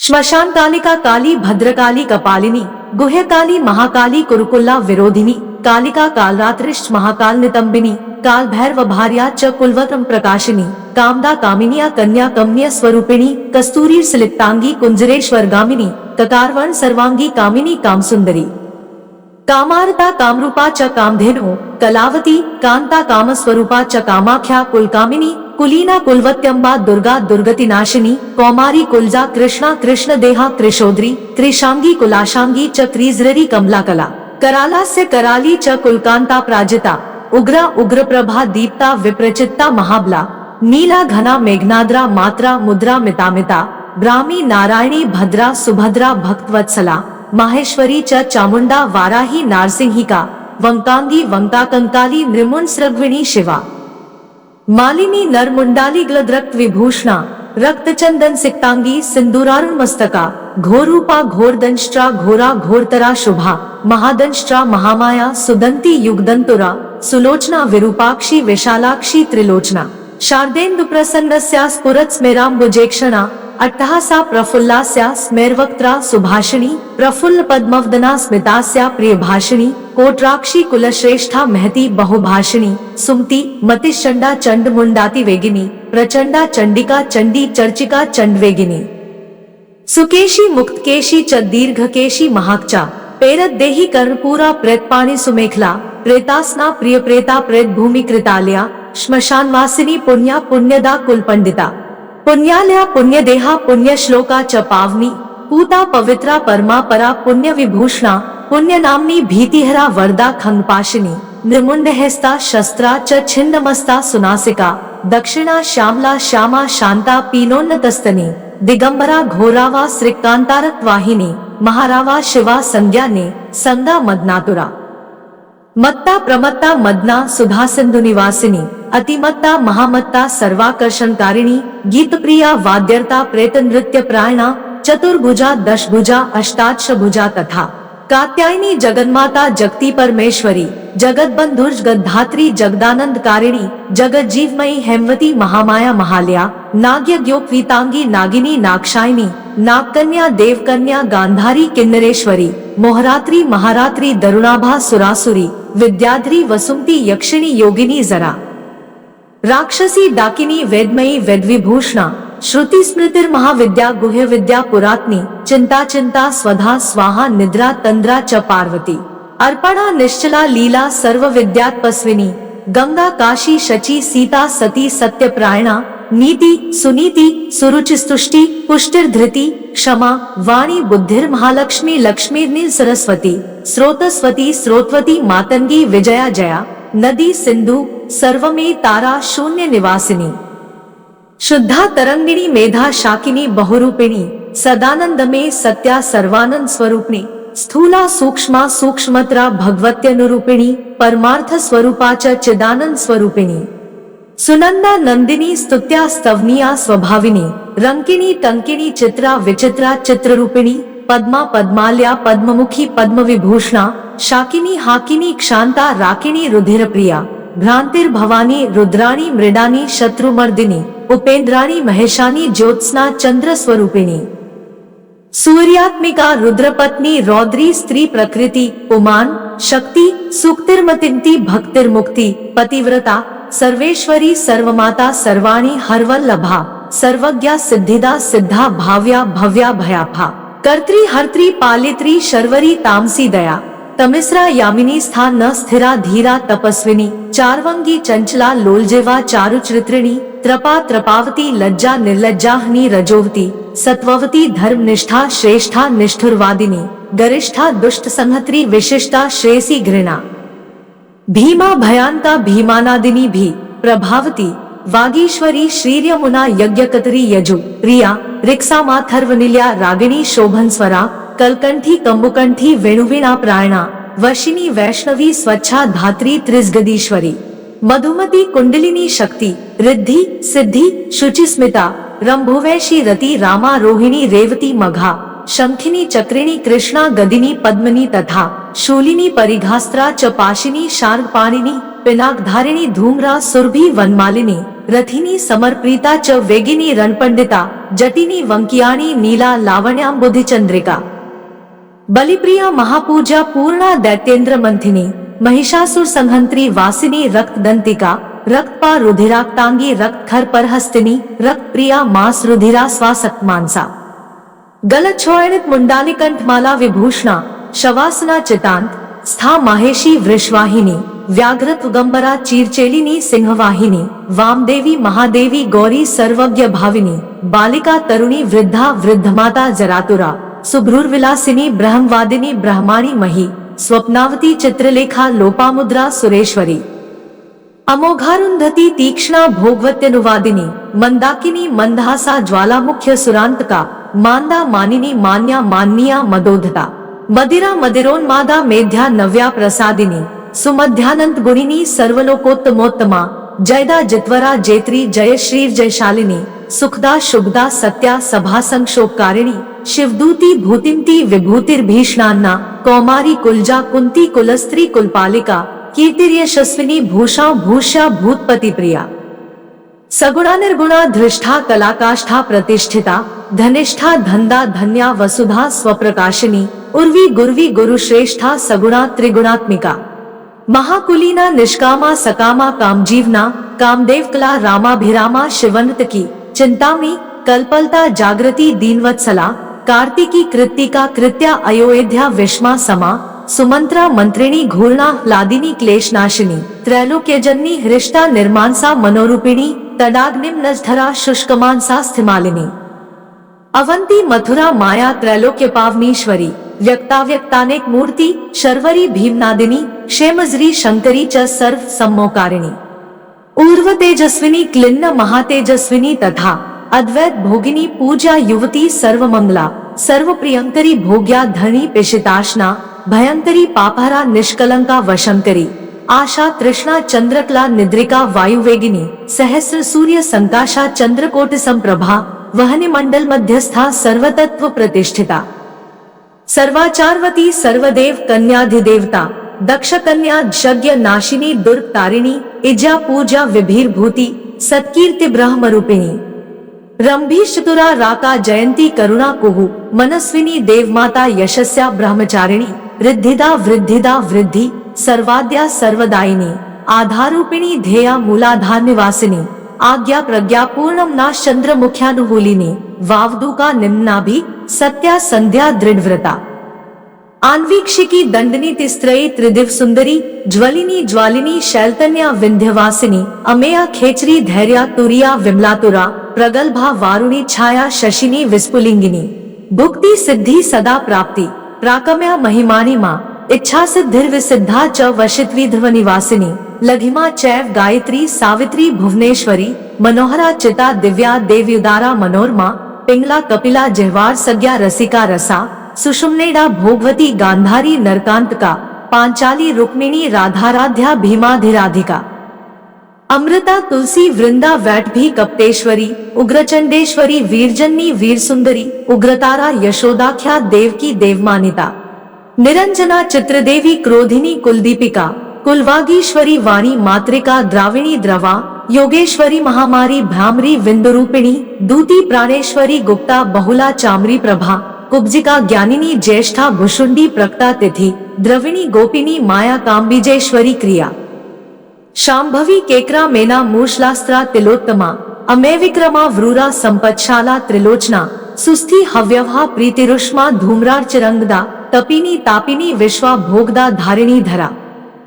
श्मशान कालिका काली भद्रकाली कपालिनी गुह्यकाली महाकाली कुरुकुल्ला विरोधिनी कालिका कालरात्रिश्च महाकाल नितंबिनी काल भैरव भार्या च कुलवत्रम प्रकाशिनी कामदा कामिनिया कन्या कमनीय स्वरूपिणी कस्तूरी सिलिप्तांगी कुंजरेश्वर गामिनी ककारवर्ण सर्वांगी कामिनी कामसुंदरी कामारता कामरूपा च कामधेनु कलावती कांता कामस्वरूपा च कामाख्या कुलकामिनी कुलीना कुलवत्यंबा दुर्गा दुर्गतिनाशिनी कौमारी कुलजा कृष्णा कृष्ण देहा कृशोद्री त्रिशांगी कुलाशांगी च क्रीजररी कमला कला करालास्य कराली च कुलकांता प्राजिता उग्रा उग्रप्रभा दीप्ता विप्रचित्ता महाबला नीला घना मेघनाद्रा मात्रा मुद्रा मितामिता ब्राह्मी नारायणी भद्रा सुभद्रा भक्तवत्सला माहेश्वरी च चामुंडा वाराही नारसिंहिका वंकांगी वंकाकंकाली नृमुंड सृग्विणी शिवा मालिनी नरमुंडाली ग्लद्रक्त विभूषणा रक्तचंदन सिक्तांगी सिंदूरारुण मस्तका घोरूपा घोरदंष्ट्रा घोरा घोरतरा शुभा महादंष्ट्रा महामाया सुदंती युगदंतुरा सुलोचना विरूपाक्षी विशालाक्षी त्रिलोचना शारदेन्दु प्रसन्नस्या स्फुरत् स्मेराम्बुजेक्षणा अट्टहासा प्रफुल्लास्या स्मेरवक्त्रा सुभाषिणी प्रफुल्ल पद्मवदना स्मितास्या प्रियभाषिणी कोटराक्षी कुलश्रेष्ठा महती बहुभाषिणी सुमति मतिश्चंडा चंड मुंडाति वेगिनी प्रचंडा चंडिका चंडी चर्चिका चंडवेगिनी सुकेशी मुक्तकेशी च दीर्घकेशी महाक्चा पेरत देही कर्णपूरा प्रेतपाणि सुमेखला प्रेतासना प्रिय प्रेता प्रेत भूमि कृतालया श्मशानवासिनी पुण्या पुण्यदा कुलपंडिता पुण्यालया पुण्यदेहा पुण्यश्लोका च पावनी पूता पवित्रा परमा परा पुण्य विभूषणा पुण्य नामनी भीतिहरा वरदा खंगपाशिनी नृमुंडहस्ता शस्त्रा च छिन्नमस्ता सुनासिका दक्षिणा श्यामला श्यामा शांता पीनोन्नतस्तनी दिगंबरा घोरावा श्रीकांतारक वाहिनी महारावा शिवा संज्ञाने संगा मदनातुरा मत्ता प्रमत्ता मदना सुधा सिंधु निवासिनी अतिमत्ता महामत्ता सर्वाकर्षणकारिणी गीत प्रिया वाद्यर्ता प्रेत नृत्य प्रायणा चतुर्भुजा दशभुजा अष्टादशभुजा तथा कात्यायनी जगन्माता जगती परमेश्वरी जगत बंधुर्ज गद्धात्री जगदानंद कारिणी जगत जीवमयी हेमवती महामाया महालया नाग्यज्ञोपवीतांगी नागिनी नागशायनी नागकन्या देवकन्या गांधारी किन्नरेश्वरी मोहरात्रि महारात्रि दरुणाभा सुरासुरी विद्याधरी वसुमती यक्षिणी योगिनी जरा राक्षसी डाकिनी वेदमयी वेदविभूषणा श्रुति स्मृतिर महाविद्या गुह्य विद्या पुरातनी चिंता चिंता स्वधा स्वाहा निद्रा तंद्रा च पार्वती अर्पणा निश्चला लीला सर्व विद्यात्पस्विनी गंगा काशी शची सीता सती सत्यप्रायणा नीति सुनीति सुरुचिस्तुष्टि पुष्टिर धृति क्षमा वाणी बुद्धिर महालक्ष्मी लक्ष्मीर्नि सरस्वती स्रोतस्वती स्रोतवती मातंगी विजया जया नदी सिंधु सर्वमे तारा शून्य निवासिनी शुद्धा तरंगिणी मेधा शाकिनी बहुरूपिणी सदानंद में सत्या सर्वानंद स्वरूपिणी स्थूला सूक्ष्मा सूक्ष्मत्रा भगवत्यनुरूपिणी परमार्थ स्वरूपा च चिदानंद स्वरूपिणी सुनंदा नंदिनी स्तुत्या स्तवनीया स्वभाविनी रंकिनी टंकिनी चित्रा विचित्रा चित्ररूपिणी पद्मा पद्माल्या पद्ममुखी पद्म विभूषणा शाकिनी हाकिनी क्षांता राकिनी रुधिरप्रिया भ्रांतिर भवानी रुद्राणी मृडानी शत्रुमर्दिनी उपेन्द्राणी महेशानी ज्योत्स्ना चंद्र स्वरूपिणी सूर्यात्मिका रुद्रपत्नी रौद्री स्त्री प्रकृति पुमान शक्ति सुक्तिर्मतिन्ति भक्तिर्मुक्ति पतिव्रता सर्वेश्वरी सर्वमाता सर्वाणी हरवल्लभा सर्वज्ञा सिद्धिदा सिद्धा भाव्या भव्या भयाभा कर्त्री हर्त्री पालित्री शर्वरी तामसी दया तमिस्रा यामिनी स्थान न स्थिरा धीरा तपस्विनी चारवंगी चंचला लोलजेवा चारुचरित्रिणी त्रपा त्रपावती लज्जा निर्लज्जाहनी रजोवती सत्ववती धर्मनिष्ठा श्रेष्ठा निष्ठुरवादिनी गरिष्ठा दुष्ट संहत्री विशिष्टा श्रेयसी घृणा भीमा भयांता भीमानादिनी भी प्रभावती वागीश्वरी श्रीर्यमुना यज्ञकतरी यजु प्रिया रिक्सामाथर्वनिल्या रागिणी शोभनस्वरा कलकंठी कंबुकंठी वेणुवीणा प्रायणा वशिनी वैष्णवी स्वच्छा धात्री त्रिजगदीश्वरी मधुमती कुंडलिनी शक्ति रिद्धि सिद्धि शुचिस्मिता रंभुवैशी रति रामा रोहिणी रेवती मघा शंखिनी चक्रिणी कृष्णा गदिनी पद्मिनी तथा शूलिनी परिघास्त्रा च पाशिनी शार्गपाणिनी पिनाकधारिणी धूम्रा सुरभि वनमालिनी रथिनी समर्प्रीता च वेगिनी रणपंडिता जटिनी वंकियाणी नीला लावण्यां बुद्धिचंद्रिका बलिप्रिया महापूजा पूर्णा दैत्येंद्र मंथिनी महिषासुर संहंत्री वासिनी रक्त दंतिका रक्तपा रुधिराक्तांगी रक्त खर परहस्तिनी रक्त प्रिया मास रुधिरा स्वासक मानसा गलच्छोणित मुंडाली कंठमाला विभूषणा शवासना चितांत स्था माहेशी वृषवाहिनी व्याघ्रत गंबरा चीरचेलिनी सिंहवाहिनी वामदेवी महादेवी गौरी सर्वज्ञ भाविनी बालिका तरुणी वृद्धा वृद्धमाता जरातुरा सुभ्रुर्विलासिनी ब्रह्मवादिनी ब्रह्माणी मही स्वप्नावती चित्रलेखा लोपामुद्रा सुरेश्वरी अमोघारुंधति तीक्ष्णा भोगवत्यनुवादिनी मंदाकिनी मंदहासा ज्वालामुख्य सुरांतका मांदा मानिनी मान्या माननीया मदोधता मदिरा मदिरोन्मादा मेध्या नव्या प्रसादिनी सुमध्यानंद गुणिनी सर्वलोकोत्तमोत्तमा जयदा जित्वरा जेत्री जयश्री जयशालिनी सुखदा शुभदा सत्या सभा संक्षोपकारिणी शिवदूती भूतिमती विभूतिर्भीषणान्ना कौमारी कुलजा कुंती कुलस्त्री कुलपालिका कीर्तिर्यशस्विनी भूषा भूष्या भूतपति प्रिया सगुणा निर्गुणा धृष्ठा कलाकाष्ठा प्रतिष्ठिता धनिष्ठा धन्दा धन्या वसुधा स्वप्रकाशिनी उर्वी गुर्वी गुरुश्रेष्ठा सगुणा त्रिगुणात्मिका महाकुलीना निष्कामा सकामा कामजीवना कामदेवकला रामाभिरामा शिवनतकी चिंतामणि कल्पलता जागृति दीनवत्सला कार्तिकी कृत्तिका कृत्या अयोध्या विष्मा समा सुमंत्रा मंत्रिणी घूर्णा लादिनी क्लेशनाशिनी त्रैलोक्यजननी हृष्टा निर्मांसा मनोरूपिणी तडाग्निम नजधरा शुष्कमांसा स्थिमालिनी अवंती मथुरा माया त्रैलोक्य पावनीश्वरी व्यक्ताव्यक्तानेक मूर्ति शर्वरी भीमनादिनी क्षेमजरी शंकरी च सर्व सम्मोकारिणी ऊर्व तेजस्विनी क्लिन्न महातेजस्विनी तथा अद्वैत भोगिनी पूजा युवती सर्वमंगला सर्वप्रियंकरी भोग्या धनी पिशिताशना भयंकरी पापहरा निष्कलंका वशंकरी आशा तृष्णा चंद्रकला निद्रिका वायुवेगिनी सहस्र सूर्य संकाशा चंद्रकोट संप्रभा वहनि मंडल मध्यस्था सर्वतत्व प्रतिष्ठिता सर्वाचारवती सर्वदेव कन्याधिदेवता दक्ष कन्या यज्ञ नाशिनी दुर्ग तारिणी इजा पूजा विभीर भूति सत्कीर्ति ब्रह्म रूपिणी रंभी चतुरा राका जयंती करुणा कुहु मनस्विनी देवमाता यशस्या ब्रह्मचारिणी रिद्धिदा वृद्धिदा वृद्धि सर्वाद्या सर्वदायिनी आधारूपिणी ध्येया मूलाधार निवासिनी आज्ञा प्रज्ञा पूर्णम नाश चंद्र मुख्यानुकूलिनी वावदुका निम्नाभि सत्या संध्या दृढ़व्रता आन्वीक्षिकी दंडनी तिस्त्रयी त्रिदिव सुंदरी ज्वलिनी ज्वालिनी शैलतन्या विंध्यवासिनी अमेया खेचरी धैर्या तुरिया विमलातुरा प्रगल्भा वारुणी छाया शशिनी विस्फुलिंगिनी भुक्ति सिद्धि सदा प्राप्ति प्राकम्या महिमानी माँ इच्छा सिद्धिर्विसिद्धा च वशित्वी ध्रुव निवासिनी लघिमा चैव गायत्री सावित्री भुवनेश्वरी मनोहरा चिता दिव्या देव्युदारा मनोरमा पिंगला कपिला जिह्वार सज्ञा रसिका रसा सुषुम्नेडा भोगवती गांधारी नरकांतका पांचाली रुक्मिणी राधाराध्या भीमाधिराधिका अमृता तुलसी वृंदा वैठभी कपटेश्वरी उग्रचंडेश्वरी वीरजन्नी वीर सुंदरी उग्रतारा यशोदाख्या देवकी देवमानिता निरंजना चित्रदेवी क्रोधिनी कुलदीपिका कुलवागीश्वरी वाणी मातृका द्राविणी द्रवा योगेश्वरी महामारी भ्रामरी विंदुरूपिणी दूती प्राणेश्वरी गुप्ता बहुला चामरी प्रभा कुब्जिका ज्ञानिनी ज्येष्ठा भुषुंडी प्रकटा तिथि द्रविणी गोपिनी माया काम्बिजेश्वरी क्रिया शांभवी केकरा मेना मूर्शलास्त्रा तिलोत्तमा अमे विक्रमा व्रूरा संपत्शाला त्रिलोचना सुस्थि हव्यवहा प्रीतिरुष्मा धूम्रार्चरंगदा तपिनी तापिनी विश्वा भोगदा धारिणी धरा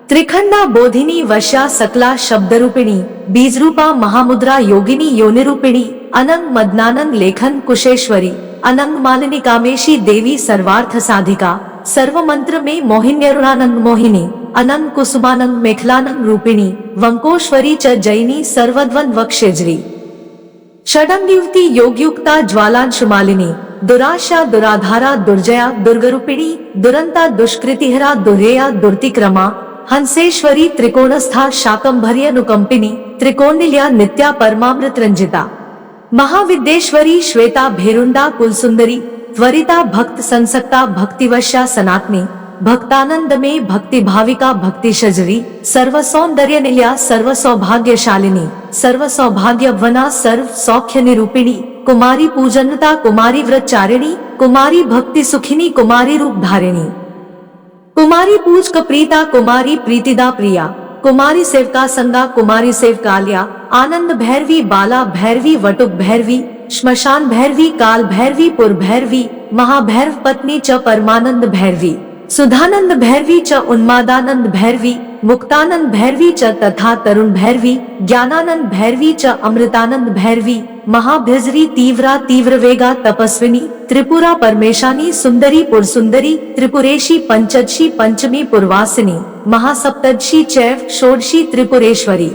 त्रिखंडा बोधिनी वश्या सकला शब्दरूपिणी बीजरूपा महामुद्रा योगिनी योनिरूपिणी अनंग मदनानंद लेखन कुशेश्वरी अनंग मालिनी कामेशी देवी सर्वार्थ साधिका सर्व मंत्र में मोहिन्यरुणानंद मोहिनी अनंग कुसुमानंद मेखलानंद रूपिणी वंकोश्वरी च जैनी सर्वद्वन वक्षेजरी षडंगयुक्ति योगयुक्ता ज्वालांशुमालिनी दुराशा दुराधारा दुर्जया दुर्गरूपिणी दुरंता दुष्कृतिहरा दुर्यया दुर्तिक्रमा हंसेश्वरी त्रिकोणस्था शाकंभर्य अनुकंपिनी त्रिकोणनिलया नित्या परमामृत रंजिता महाविद्येश्वरी श्वेता भेरुंडा कुलसुंदरी त्वरिता भक्त संसक्ता भक्तिवश्या सनातनी भक्तानंद में भक्ति भाविका भक्ति शजरी सर्व सौंदर्य निलया सर्व सौभाग्यशालिनी सर्व सौभाग्य वना सर्व सौख्य निरूपिणी कुमारी पूजनता, कुमारी व्रतचारिणी, कुमारी भक्ति सुखिनी, कुमारी रूप धारिणी, कुमारी पूज कप्रीता, कुमारी प्रीतिदा प्रिया, कुमारी सेवका संगा, कुमारी सेवकालिया, आनंद भैरवी, बाला भैरवी, वटुक भैरवी, श्मशान भैरवी, काल भैरवी, पुर भैरवी, महाभैरव पत्नी च परमानंद भैरवी, सुधानंद भैरवी च उन्मादानंद भैरवी, मुक्तानंद भैरवी च तथा तरुण भैरवी, ज्ञानानंद भैरवी च अमृतानंद भैरवी, महाभिजरी तीव्रा तीव्रवेगा तपस्विनी, त्रिपुरा परमेशानी, सुंदरी पुरसुंदरी, त्रिपुरेशी पंचदशी पंचमी पुरवासिनी, महासप्तदशी चैव षोडशी त्रिपुरेश्वरी,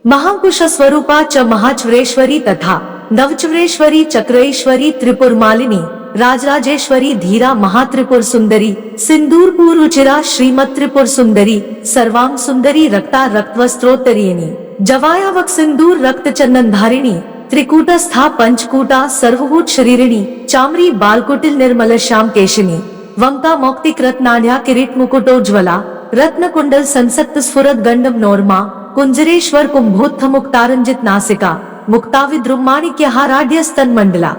महाकुश स्वरूपा च महाचवरेश्वरी तथा नवचवरेश्वरी, चक्रेश्वरी, त्रिपुर मालिनी, राजराजेश्वरी, धीरा, महात्रिपुर सुंदरी, सिंदूरपुर रुचिरा, श्रीमत त्रिपुर सुंदरी, सर्वांग सुंदरी, रक्ता रक्तवस्त्रोत्तरीयनी, जवायावक सिंदूर रक्त चंदन धारिणी, त्रिकूटस्था पंचकूटा, सर्वभूत शरीरिणी, चामरी बालकुटिल निर्मल श्याम केशिनी, वंका मौक्तिक रत्नाढ्या, किरीट मुकुटोज्वला, रत्न कुंडल संसक्त स्फुरत गंडम नोरमा, कुंजरेश्वर कुंभोत्थ मुक्तारंजित नासिका, मुक्ताविद्रुमाणिक्य हाराढ्य स्तन मंडला,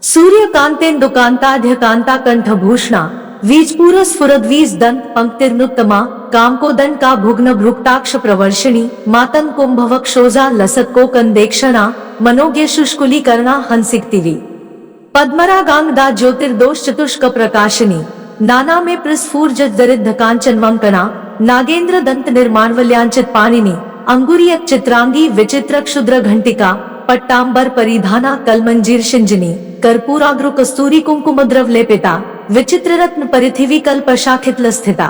सूर्य कांतेन्दुकांताढ्य कांता कंठभूषणा, वीजपूर स्फुरद्वीज दंत पंक्तिर्नुत्तमा, कामकोदंड का भुग्न भ्रुक्ताक्ष प्रवर्षिणी, मातंग कुंभवक्षोजा लसत कोकंदेक्षणा, मनोज्ञ शुष्कुलीकरणा, हंसिकतिवी, पद्मरागांगदा, ज्योतिर्दोष चतुष्क प्रकाशिनी, नाना में प्रस्फूर्ज दरिद्ध कांचन वंकना, नागेंद्र दंत निर्माणवल्यांचित पाणिनी, अंगुरीयक चित्रांगी, विचित्र क्षुद्र घंटिका, पट्टांबर परिधाना, कलमंजीर शिंजनी, कर्पूराग्रु कस्तूरी कुंकुमद्रव लेपिता, विचित्र रत्न परिथिवी कल्प शाखितल स्थिता,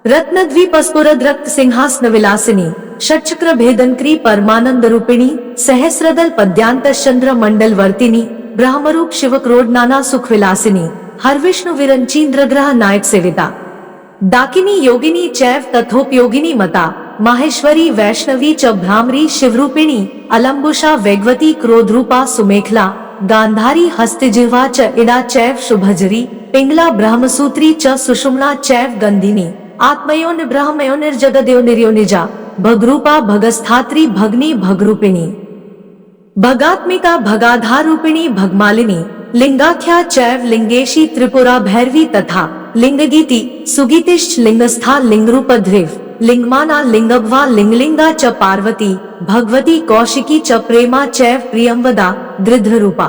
रत्नद्वीपस्फुरद रक्त सिंहासन विलासिनी, षट्चक्र भेदनक्री परमानंद रूपिणी, सहस्रदल पद्यांत चंद्र मंडल वर्तिनी, ब्रह्मरूप शिव क्रोड नाना सुख विलासिनी, हर विष्णु विरंचीन्द्र ग्रह नायक सेविता, डाकिनी योगिनी चैव तथोपयोगिनी मता, माहेश्वरी वैष्णवी च भ्रामरी शिवरूपिणी, अलम्बुषा वेगवती क्रोधरूपा सुमेखला, गांधारी हस्तिजिह्वा च इडा चैव शुभजरी, पिंगला ब्रह्मसूत्री च सुषुम्ना चैव गंधिनी, आत्मयोनि ब्रह्मयोनिर्जगद्यो निर्योनिजा, भगरूपा भगस्थात्री भगनी भगरूपिणी, भगात्मिका भगाधारूपिणी भगमालिनी, लिंगाख्या चैव लिंगेशी, त्रिपुरा भैरवी तथा लिंगगीति, सुगीतिश्च लिंगस्था, लिंगरूपध्रिव, लिंगमाना, लिंगभवा, लिंगलिंगा च पार्वती, भगवती कौशिकी च प्रेमा चैव प्रियंवदा, गृध्ररूपा,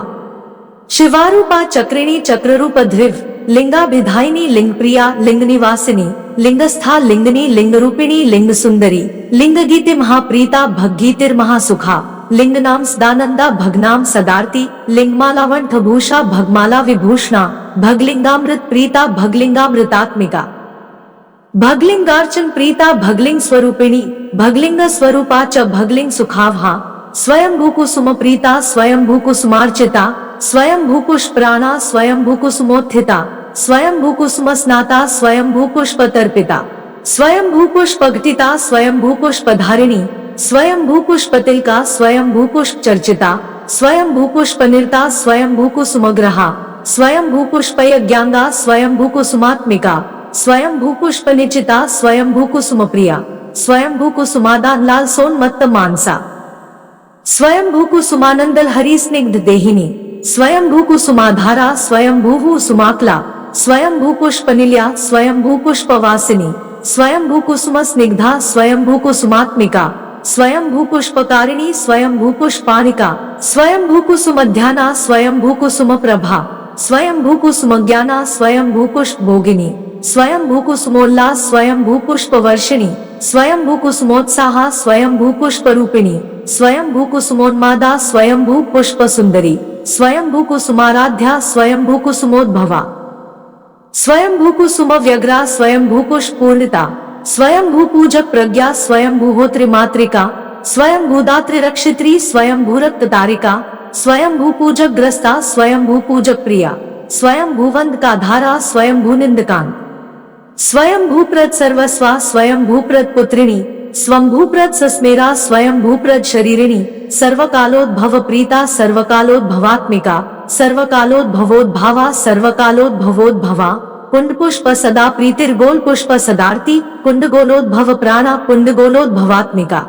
शिवारूपा चक्रिणी, चक्ररूपध्रिव, लिंगाभिधायिनी, लिंगप्रिया, लिंगनिवासिनी, लिंगस्था, लिंगनी, लिंगरूपिणी, लिंगसुंदरी, लिंगगीति महाप्रीता, भगगीतिर्महासुखा, लिंगनाम सदानंदा, भगनाम सदार्ती, लिंगमालावंठ भूषा, भगमाला विभूषणा, भगलिंगामृत प्रीता, भगलिंगामृतात्मिका, भगलिंगार्चन प्रीता, भगलिंग स्वरूपिणी, भगलिंग स्वरूपा च भगलिंग सुखावहा, स्वयं भूकुसुम प्रीता, स्वयं भूकुसुमार्चिता, स्वयं भूपुष्प्राणा, स्वयं भूकुसुमोत्थिता, स्वयं भूकुसुम स्नाता, स्वयं भूपुष्पतर्पिता, स्वयं भूपुष्पघटिता, स्वयं भूपुष्पधारिणी, स्वयं भूपुष्पतिलका, स्वयं भूपुष्प चर्चिता, स्वयं भूपुष्पनिर्ता, स्वयं भूकुसुमग्रहा, स्वयं भूपुष्पयज्ञांगा, स्वयं भूकुसुमात्मिका, स्वयं भूपुष्पनिचिता, स्वयं भूकुसुमप्रिया, स्वयं भूकुसुमादान लाल सोनमत्त मानसा, स्वयं भूकुसुमानंदल हरि स्निग्ध देहिनी, स्वयं भूकुसुमाधारा, स्वयं भूभू सुमाकला, स्वयं भूपुष्पनिल्या, स्वयं भूपुष्पवासिनी, स्वयं भूकुसुम स्निग्धा, स्वयं भूकुसुमात्मिका, स्वयं भूपुष्पकारिणी, स्वयं भूपुष्पाणिका, स्वयं भूकुसुमध्याना, स्वयं भूकुसुम प्रभा, स्वयं भूकुसुमज्ञाना, स्वयं भूपुष्प भोगिनी, स्वयं भूकुसुमोल्लास, स्वयं भूपुष्प वर्षिणी, स्वयं भूकुसुमोत्साहा, स्वयं भूपुष्प रूपिणी, स्वयं भूकुसुमोन्मादा, स्वयं भूपुष्प सुंदरी, स्वयं भूकुसुमाराध्या, स्वयं भूकुसुमोद्भवा, स्वयं भूकुसुम व्यग्रा, स्वयं भूपुष्प पूर्णिता, स्वयं भूपूजक प्रज्ञा, स्वयं भूहोत्री मातृका, स्वयं भूदात्री रक्षित्री, स्वयं भूरक्त तारिका, स्वयं भूपूजक ग्रस्ता, स्वयं भूपूजक प्रिया, स्वयं भूवंद का धारा, स्वयं भूनिंदकांत, स्वयं भूप्रद सर्वस्वा, स्वयं भूप्रद पुत्रिणी, स्वयं भूप्रद सस्मेरा, स्वयं भूप्रद शरीरिणी, सर्वकालोद्भव प्रीता, सर्वकालोद्भवात्मिका, सर्वकालोद्भवोद्भावा, सर्वकालोद्भवोद्भवा, कुंडपुष्प सदा प्रीतिर्गोल पुष्प सदार्ती, कुंडगोलोद्भव प्राणा, कुंडगोलोद्भवात्मिका,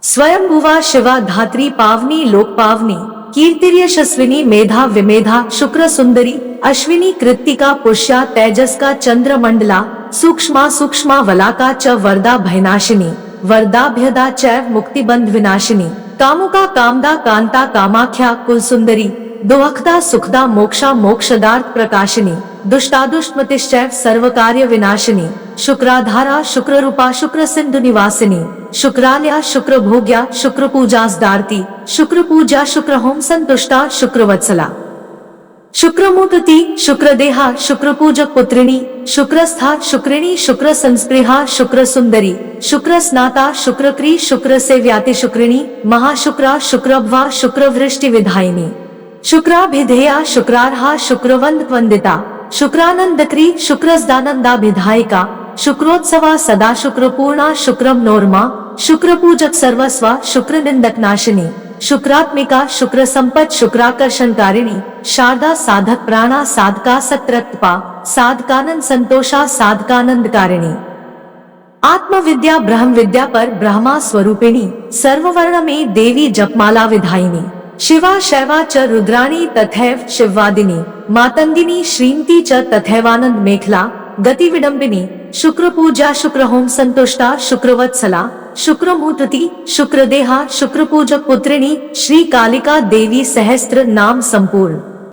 स्वयंभुवा शिवा धात्री पावनी लोक पावनी कीर्तिर्यशस्विनी मेधा विमेधा शुक्र सुंदरी अश्विनी कृत्तिका पुष्या तेजस्का चंद्र मंडला सूक्ष्मा सूक्ष्मा वलाका च वरदा भयनाशिनी वरदाभ्यदा चैव मुक्तिबंध विनाशिनी कामुका कामदा कांता कामाख्या कुल सुंदरी दुःखदा सुखदा मोक्षा मोक्षदार्थ प्रकाशिनी दुष्टादुष्टमतिश्चैव सर्व कार्य विनाशिनी शुक्राधारा शुक्र रूपा शुक्र सिंधु निवासिनी शुक्रालया शुक्र भोग्या शुक्र पूजासदारती शुक्र पूजा शुक्र होम संतुष्टा शुक्र वत्सला शुक्रमूर्ति शुक्रदेहा शुक्र पूजक पुत्रिणी शुक्रस्था शुक्रिणी शुक्र संस्पृहा शुक्र सुंदरी शुक्र स्नाता शुक्रक्री शुक्र सेव्याति शुक्रिणी महाशुक्रा शुक्रभ्वा शुक्र वृष्टि विधायिनी शुक्राभिधेया शुक्रार्हा शुक्रवंद वंदिता शुक्रानंदक्री शुक्रसदानंदाभिधायिका शुक्रोत्सवा सदा शुक्रपूर्णा शुक्रम नोर्मा शुक्र पूजक सर्वस्वा शुक्र निंदक नाशिनी शुक्रात्मिका शुक्र संपत शुक्राकर्षणकारिणी शारदा साधक प्राणा साधका सत्रक्तपा साधकानंद संतोषा साधकानंदकारिणी आत्मविद्या ब्रह्म विद्या पर ब्रह्मा स्वरूपिणी सर्ववर्ण में देवी जपमाला विधायिनी शिवा शैवा च रुद्राणी तथैव शिववादिनी मातंगिनी श्रीमती च तथैवानंद मेखला गति विडंबिनी शुक्र पूजा शुक्र होम संतुष्टा शुक्रवत्सला शुक्रमूर्ति शुक्रदेहा शुक्र पूजक पुत्रिणी श्री कालिका देवी सहस्त्र नाम संपूर्ण।